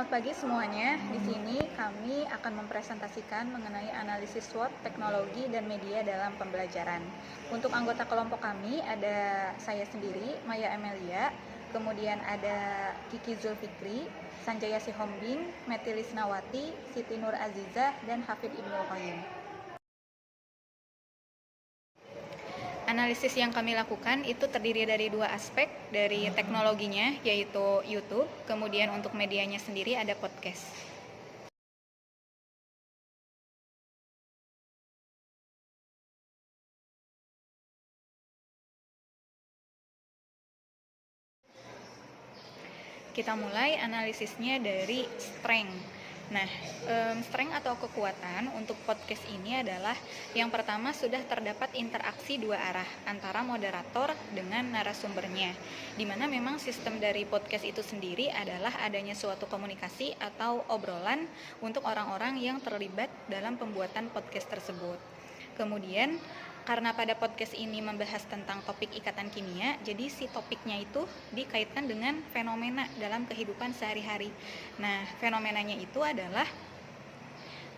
Selamat pagi semuanya. Di sini kami akan mempresentasikan mengenai analisis SWOT, teknologi, dan media dalam pembelajaran. Untuk anggota kelompok kami ada saya sendiri, Maya Amelia, kemudian ada Kiki Zulfikri, Sanjaya Sihombing, Metilis Nawati, Siti Nur Azizah, dan Hafid Ibnul Qayyim. Analisis yang kami lakukan itu terdiri dari dua aspek, dari teknologinya yaitu YouTube, kemudian untuk medianya sendiri ada podcast. Kita mulai analisisnya dari strength. Nah, strength atau kekuatan untuk podcast ini adalah yang pertama sudah terdapat interaksi dua arah antara moderator dengan narasumbernya, di mana memang sistem dari podcast itu sendiri adalah adanya suatu komunikasi atau obrolan untuk orang-orang yang terlibat dalam pembuatan podcast tersebut. Kemudian karena pada podcast ini membahas tentang topik ikatan kimia, jadi si topiknya itu dikaitkan dengan fenomena dalam kehidupan sehari-hari. Nah, fenomenanya itu adalah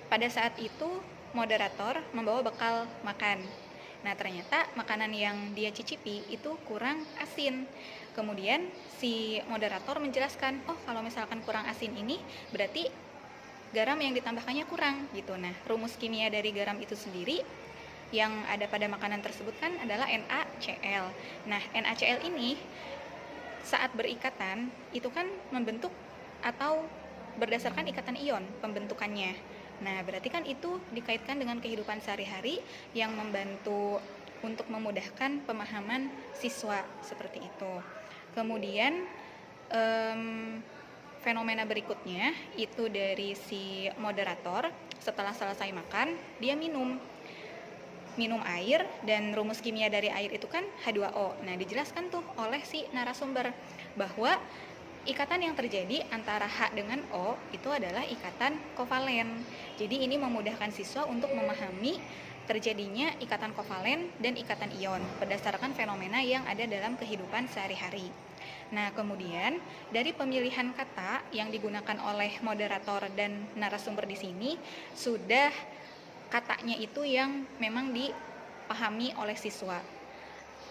pada saat itu moderator membawa bekal makan. Nah, ternyata makanan yang dia cicipi itu kurang asin. Kemudian si moderator menjelaskan, oh kalau misalkan kurang asin ini berarti garam yang ditambahkannya kurang gitu. Nah, rumus kimia dari garam itu sendiri yang ada pada makanan tersebut kan adalah NaCl. Nah, NaCl ini saat berikatan itu kan membentuk atau berdasarkan ikatan ion pembentukannya. Nah, berarti kan itu dikaitkan dengan kehidupan sehari-hari yang membantu untuk memudahkan pemahaman siswa seperti itu. Kemudian fenomena berikutnya itu dari si moderator setelah selesai makan dia minum air, dan rumus kimia dari air itu kan H2O. Nah, dijelaskan tuh oleh si narasumber bahwa ikatan yang terjadi antara H dengan O itu adalah ikatan kovalen. Jadi ini memudahkan siswa untuk memahami terjadinya ikatan kovalen dan ikatan ion berdasarkan fenomena yang ada dalam kehidupan sehari-hari. Nah, kemudian dari pemilihan kata yang digunakan oleh moderator dan narasumber di sini sudah katanya itu yang memang dipahami oleh siswa.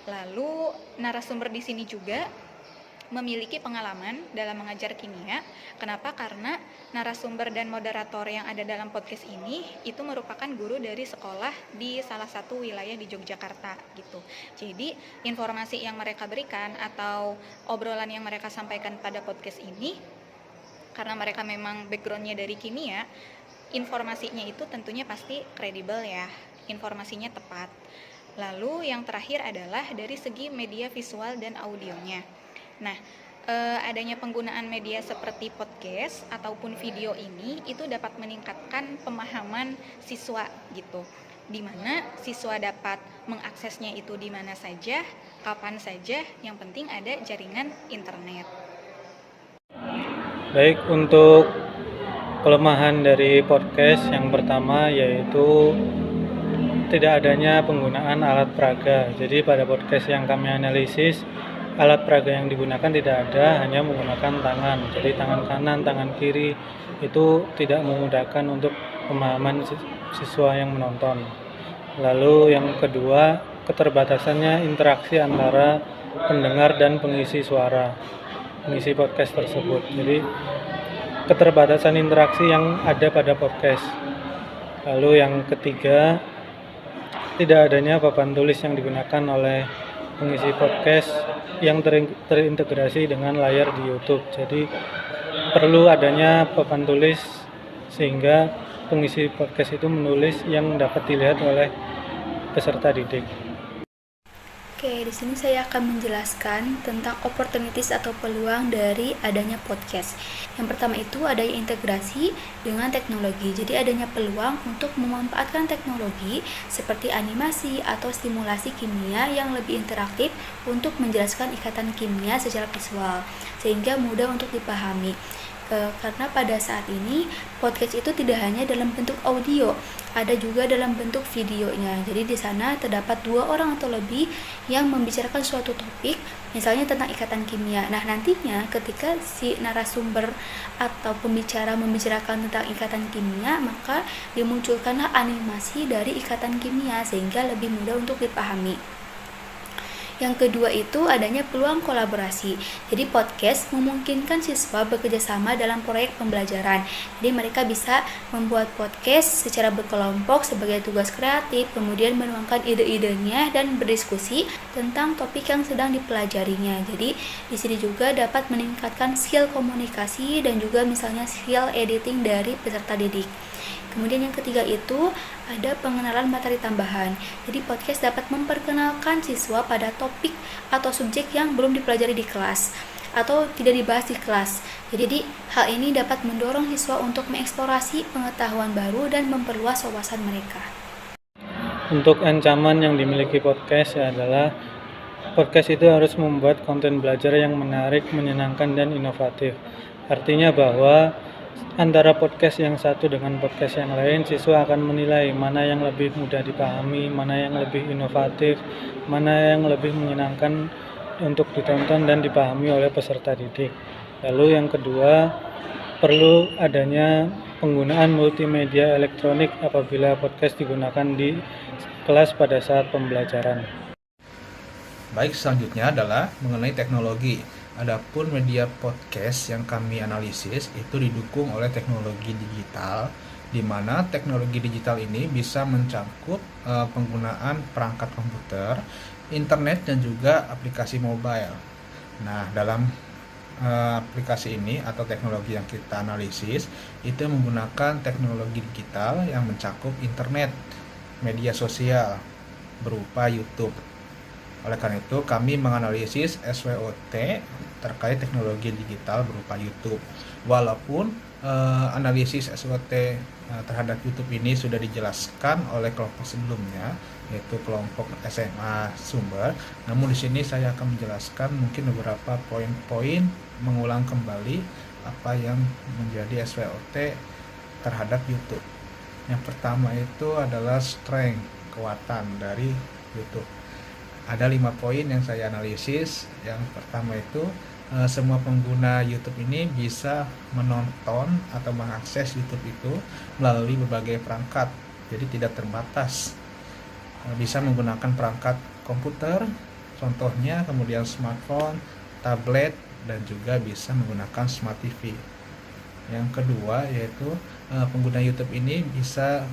Lalu narasumber di sini juga memiliki pengalaman dalam mengajar kimia. Kenapa? Karena narasumber dan moderator yang ada dalam podcast ini itu merupakan guru dari sekolah di salah satu wilayah di Yogyakarta gitu. Jadi informasi yang mereka berikan atau obrolan yang mereka sampaikan pada podcast ini, karena mereka memang backgroundnya dari kimia, informasinya itu tentunya pasti kredibel ya, informasinya tepat. Lalu yang terakhir adalah dari segi media visual dan audionya. Nah, adanya penggunaan media seperti podcast ataupun video ini itu dapat meningkatkan pemahaman siswa gitu, di mana siswa dapat mengaksesnya itu di mana saja, kapan saja, yang penting ada jaringan internet. Baik, untuk kelemahan dari podcast yang pertama yaitu tidak adanya penggunaan alat peraga. Jadi pada podcast yang kami analisis, alat peraga yang digunakan tidak ada, hanya menggunakan tangan. Jadi tangan kanan, tangan kiri itu tidak memudahkan untuk pemahaman siswa yang menonton. Lalu yang kedua, keterbatasannya interaksi antara pendengar dan pengisi suara, pengisi podcast tersebut. Jadi keterbatasan interaksi yang ada pada podcast. Lalu yang ketiga, tidak adanya papan tulis yang digunakan oleh pengisi podcast yang terintegrasi dengan layar di YouTube. Jadi perlu adanya papan tulis sehingga pengisi podcast itu menulis yang dapat dilihat oleh peserta didik. Oke, di sini saya akan menjelaskan tentang opportunities atau peluang dari adanya podcast. Yang pertama itu adanya integrasi dengan teknologi. Jadi adanya peluang untuk memanfaatkan teknologi seperti animasi atau stimulasi kimia yang lebih interaktif untuk menjelaskan ikatan kimia secara visual, sehingga mudah untuk dipahami. Karena pada saat ini podcast itu tidak hanya dalam bentuk audio, ada juga dalam bentuk videonya. Jadi di sana terdapat 2 orang atau lebih yang membicarakan suatu topik, misalnya tentang ikatan kimia. Nah, nantinya ketika si narasumber atau pembicara membicarakan tentang ikatan kimia, maka dimunculkanlah animasi dari ikatan kimia sehingga lebih mudah untuk dipahami. Yang kedua itu adanya peluang kolaborasi. Jadi podcast memungkinkan siswa bekerjasama dalam proyek pembelajaran. Jadi mereka bisa membuat podcast secara berkelompok sebagai tugas kreatif, kemudian menuangkan ide-idenya dan berdiskusi tentang topik yang sedang dipelajarinya. Jadi di sini juga dapat meningkatkan skill komunikasi dan juga misalnya skill editing dari peserta didik. Kemudian yang ketiga itu ada pengenalan materi tambahan. Jadi podcast dapat memperkenalkan siswa pada topik atau subjek yang belum dipelajari di kelas atau tidak dibahas di kelas. Jadi hal ini dapat mendorong siswa untuk mengeksplorasi pengetahuan baru dan memperluas wawasan mereka. Untuk ancaman yang dimiliki podcast adalah podcast itu harus membuat konten belajar yang menarik, menyenangkan, dan inovatif. Artinya bahwa antara podcast yang satu dengan podcast yang lain, siswa akan menilai mana yang lebih mudah dipahami, mana yang lebih inovatif, mana yang lebih menyenangkan untuk ditonton dan dipahami oleh peserta didik. Lalu yang kedua, perlu adanya penggunaan multimedia elektronik apabila podcast digunakan di kelas pada saat pembelajaran. Baik, selanjutnya adalah mengenai teknologi. Adapun media podcast yang kami analisis itu didukung oleh teknologi digital, di mana teknologi digital ini bisa mencakup penggunaan perangkat komputer, internet, dan juga aplikasi mobile. Nah, dalam aplikasi ini atau teknologi yang kita analisis itu menggunakan teknologi digital yang mencakup internet, media sosial berupa YouTube. Oleh karena itu, kami menganalisis SWOT terkait teknologi digital berupa YouTube. Walaupun analisis SWOT terhadap YouTube ini sudah dijelaskan oleh kelompok sebelumnya, yaitu kelompok SMA Sumber, namun di sini saya akan menjelaskan mungkin beberapa poin-poin, mengulang kembali apa yang menjadi SWOT terhadap YouTube. Yang pertama itu adalah strength, kekuatan dari YouTube. Ada 5 poin yang saya analisis. Yang pertama itu semua pengguna YouTube ini bisa menonton atau mengakses YouTube itu melalui berbagai perangkat, jadi tidak terbatas. Bisa menggunakan perangkat komputer, contohnya, kemudian smartphone, tablet, dan juga bisa menggunakan smart TV. Yang kedua yaitu pengguna YouTube ini bisa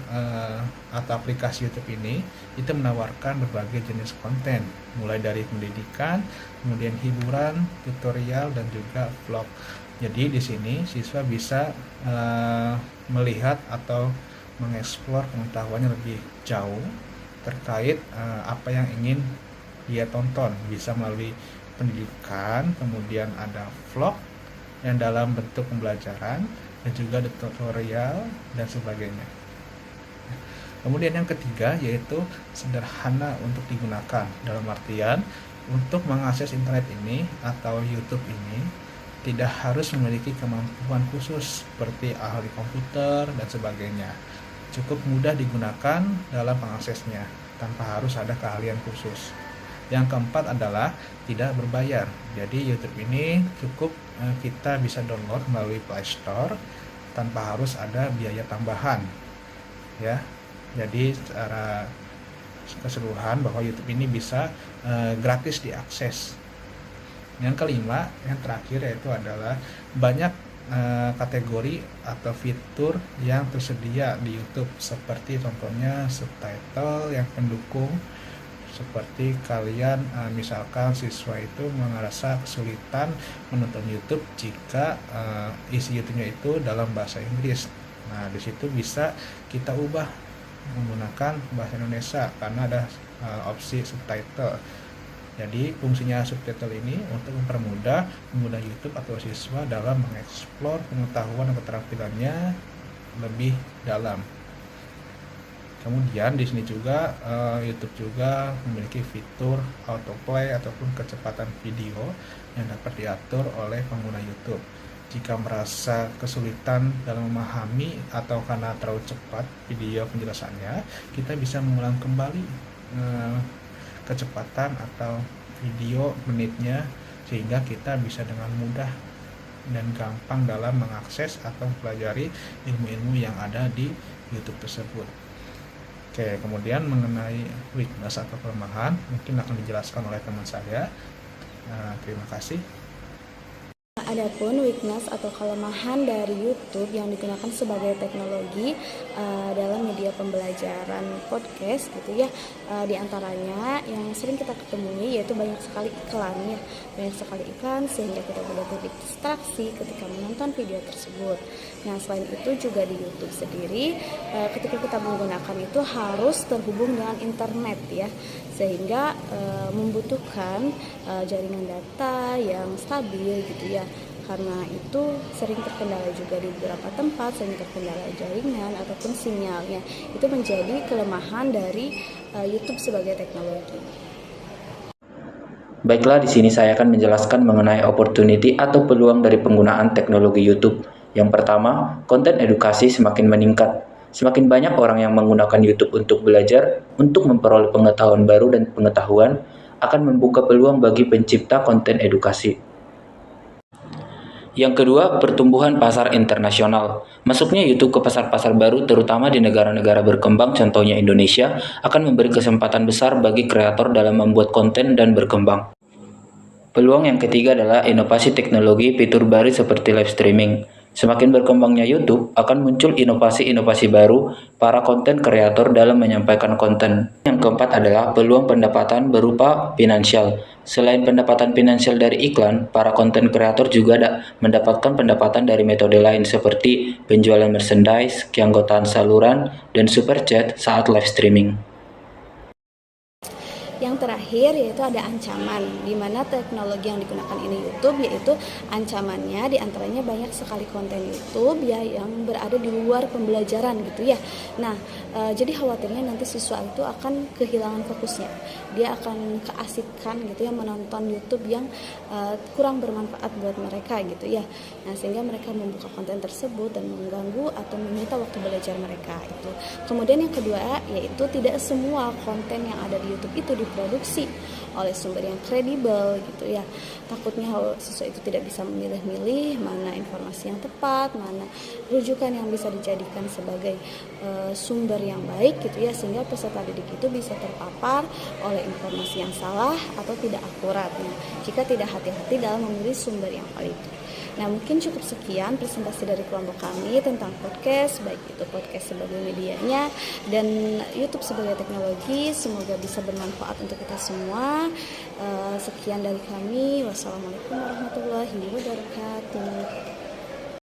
atau aplikasi YouTube ini itu menawarkan berbagai jenis konten, mulai dari pendidikan, kemudian hiburan, tutorial, dan juga vlog. Jadi di sini siswa bisa melihat atau mengeksplor pengetahuannya lebih jauh terkait apa yang ingin dia tonton, bisa melalui pendidikan, kemudian ada vlog yang dalam bentuk pembelajaran, dan juga tutorial dan sebagainya. Kemudian yang ketiga yaitu sederhana untuk digunakan, dalam artian untuk mengakses internet ini atau YouTube ini tidak harus memiliki kemampuan khusus seperti ahli komputer dan sebagainya. Cukup mudah digunakan dalam pengaksesnya tanpa harus ada keahlian khusus. Yang keempat adalah tidak berbayar. Jadi YouTube ini cukup kita bisa download melalui Play Store tanpa harus ada biaya tambahan. Ya. Jadi secara keseluruhan bahwa YouTube ini bisa gratis diakses. Yang kelima, yang terakhir yaitu adalah banyak kategori atau fitur yang tersedia di YouTube, seperti contohnya subtitle yang pendukung, seperti kalian misalkan siswa itu merasa kesulitan menonton YouTube jika isi YouTube-nya itu dalam bahasa Inggris. Nah, di situ bisa kita ubah menggunakan bahasa Indonesia karena ada opsi subtitle. Jadi fungsinya subtitle ini untuk mempermudah pengguna YouTube atau siswa dalam mengeksplor pengetahuan dan keterampilannya lebih dalam. Kemudian di sini juga YouTube juga memiliki fitur autoplay ataupun kecepatan video yang dapat diatur oleh pengguna YouTube. Jika merasa kesulitan dalam memahami atau karena terlalu cepat video penjelasannya, kita bisa mengulang kembali kecepatan atau video menitnya, sehingga kita bisa dengan mudah dan gampang dalam mengakses atau mempelajari ilmu-ilmu yang ada di YouTube tersebut. Oke, kemudian mengenai weakness atau kelemahan mungkin akan dijelaskan oleh teman saya. Terima kasih. Adapun weakness atau kelemahan dari YouTube yang digunakan sebagai teknologi dalam media pembelajaran podcast gitu ya, di antaranya yang sering kita ketemui yaitu banyak sekali iklan sehingga kita mudah terdistraksi ketika menonton video tersebut. Nah, selain itu juga di YouTube sendiri ketika kita menggunakan itu harus terhubung dengan internet ya, sehingga membutuhkan jaringan data yang stabil gitu ya. Karena itu sering terkendala juga di beberapa tempat, sering terkendala jaringan ataupun sinyalnya. Itu menjadi kelemahan dari YouTube sebagai teknologi. Baiklah, di sini saya akan menjelaskan mengenai opportunity atau peluang dari penggunaan teknologi YouTube. Yang pertama, konten edukasi semakin meningkat. Semakin banyak orang yang menggunakan YouTube untuk belajar, untuk memperoleh pengetahuan baru dan pengetahuan, akan membuka peluang bagi pencipta konten edukasi. Yang kedua, pertumbuhan pasar internasional. Masuknya YouTube ke pasar-pasar baru, terutama di negara-negara berkembang, contohnya Indonesia, akan memberi kesempatan besar bagi kreator dalam membuat konten dan berkembang. Peluang yang ketiga adalah inovasi teknologi fitur baru seperti live streaming. Semakin berkembangnya YouTube, akan muncul inovasi-inovasi baru para konten kreator dalam menyampaikan konten. Yang keempat adalah peluang pendapatan berupa finansial. Selain pendapatan finansial dari iklan, para konten kreator juga mendapatkan pendapatan dari metode lain seperti penjualan merchandise, keanggotaan saluran, dan super chat saat live streaming. Yang terakhir yaitu ada ancaman, di mana teknologi yang digunakan ini YouTube, yaitu ancamannya diantaranya banyak sekali konten YouTube ya yang berada di luar pembelajaran gitu ya. Nah, jadi khawatirnya nanti siswa itu akan kehilangan fokusnya, dia akan keasikan gitu ya menonton YouTube yang kurang bermanfaat buat mereka gitu ya. Nah, sehingga mereka membuka konten tersebut dan mengganggu atau menyita waktu belajar mereka itu. Kemudian yang kedua yaitu tidak semua konten yang ada di YouTube itu diproduksi oleh sumber yang kredibel gitu ya. Takutnya siswa itu tidak bisa memilih-milih mana informasi yang tepat, mana rujukan yang bisa dijadikan sebagai sumber yang baik gitu ya, sehingga peserta didik itu bisa terpapar oleh informasi yang salah atau tidak akurat jika tidak hati-hati dalam memilih sumber yang valid. Nah, mungkin cukup sekian presentasi dari kelompok kami tentang podcast, baik itu podcast sebagai medianya dan YouTube sebagai teknologi. Semoga bisa bermanfaat untuk kita semua. Sekian dari kami. Wassalamualaikum warahmatullahi wabarakatuh.